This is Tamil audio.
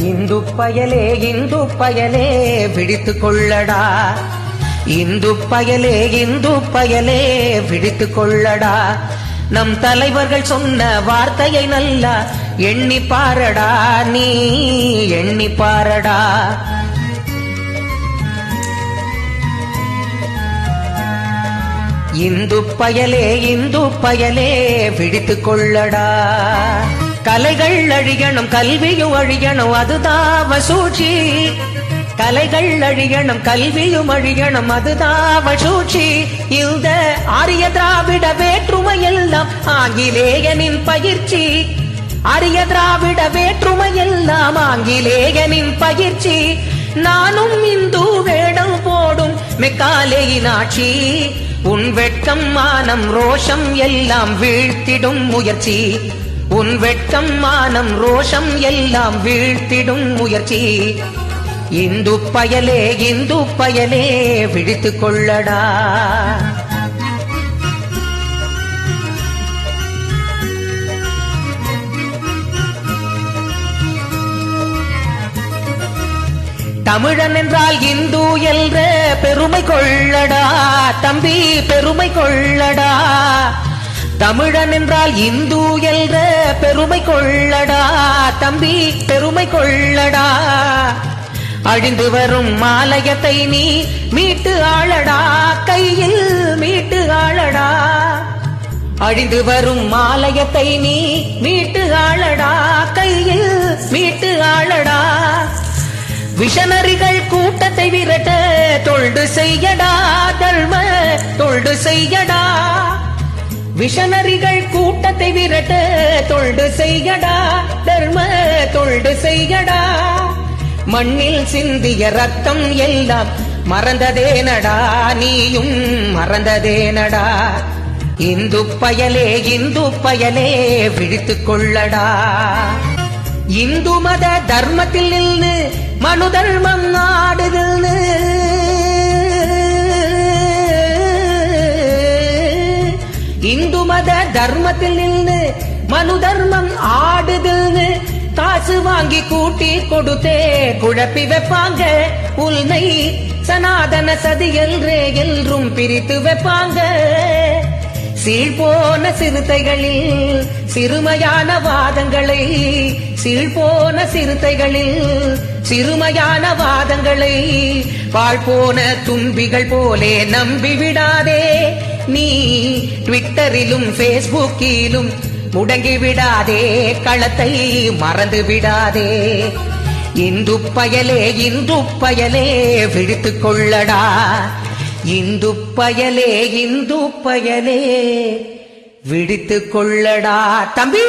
இந்து பயலே விழித்துக் கொள்ளடா, இந்து பயலே விழித்துக் கொள்ளடா. நம் தலைவர்கள் சொன்ன வார்த்தையை நல்லா எண்ணி பாரடா, நீ எண்ணி பாரடா. இந்து பயலே விழித்துக் கொள்ளடா. கலைகள் அழியணும் கல்வியும் அழியணும் அதுதான் சூழ்ச்சி, கலைகள் அழியணும் கல்வியும் அழியணும் அதுதான் சூழ்ச்சி. இந்த ஆரிய திராவிட வேற்றுமையெல்லாம் ஆங்கிலேயனின் பயிற்சி, ஆரிய திராவிட வேற்றுமையெல்லாம் ஆங்கிலேயனின் பயிற்சி. நானும் இந்து வேடம் போடும் மெக்காலேயின் ஆட்சி, உன் வெட்கம் மானம் ரோஷம் எல்லாம் வீழ்த்திடும் முயற்சி, உன் வெட்கம் மானம் ரோஷம் எல்லாம் வீழ்த்திடும் முயற்சி. இந்து பயலே விழித்துக் கொள்ளடா. தமிழன் என்றால் இந்து என்ற பெருமை கொள்ளடா தம்பி, பெருமை கொள்ளடா. தமிழன் என்றால் இந்து என்ற பெருமை கொள்ளடா தம்பி, பெருமை கொள்ளடா. அழிந்து வரும் மாலயத்தை நீ மீட்டு ஆளடா, கையில் மீட்டு ஆளடா. அழிந்து வரும் மாலயத்தை நீ மீட்டு ஆளடா, கையில் மீட்டு ஆளடா. விஷனரிகள் கூட்டத்தை விரட்ட தொண்டு செய்யடா, தர்ம தொண்டு செய்யடா. விஷனரிகள் கூட்டத்தை விரட்ட தொண்டு செய்யடா, தர்ம தொண்டு செய்யடா. மண்ணில் சிந்திய ரத்தம் எல்லாம் மறந்ததேனடா, நீயும் மறந்ததேனடா. இந்து பயலே விழித்துக் கொள்ளடா. இந்து மத தர்மத்தில் நின்று மனு தர்மம் ஆடுதுன்னு, இந்து மத தர்மத்தில் நின்று மனு தர்மம் ஆடுதுன்னு. காசு வாங்கி கூட்டி கொடுத்தே குழப்பி வைப்பாங்க, உன்னை சனாதன சதி என்றும் பிரித்து வைப்பாங்க. சீழ்போன சிறுத்தைகளில் சிறுமையான வாதங்களை, சீழ்போன சிறுத்தைகளில் சிறுமையான வாதங்களை வாழ்போன தும்பிகள் போலே நம்பிவிடாதே. நீ ட்விட்டரிலும் பேஸ்புக்கிலும் முடங்கி விடாதே, களத்தை மறந்து விடாதே. இந்து பயலே விழித்துக் கொள்ளடா. இந்து பயலே விழித்துக் கொள்ளடா தம்பி.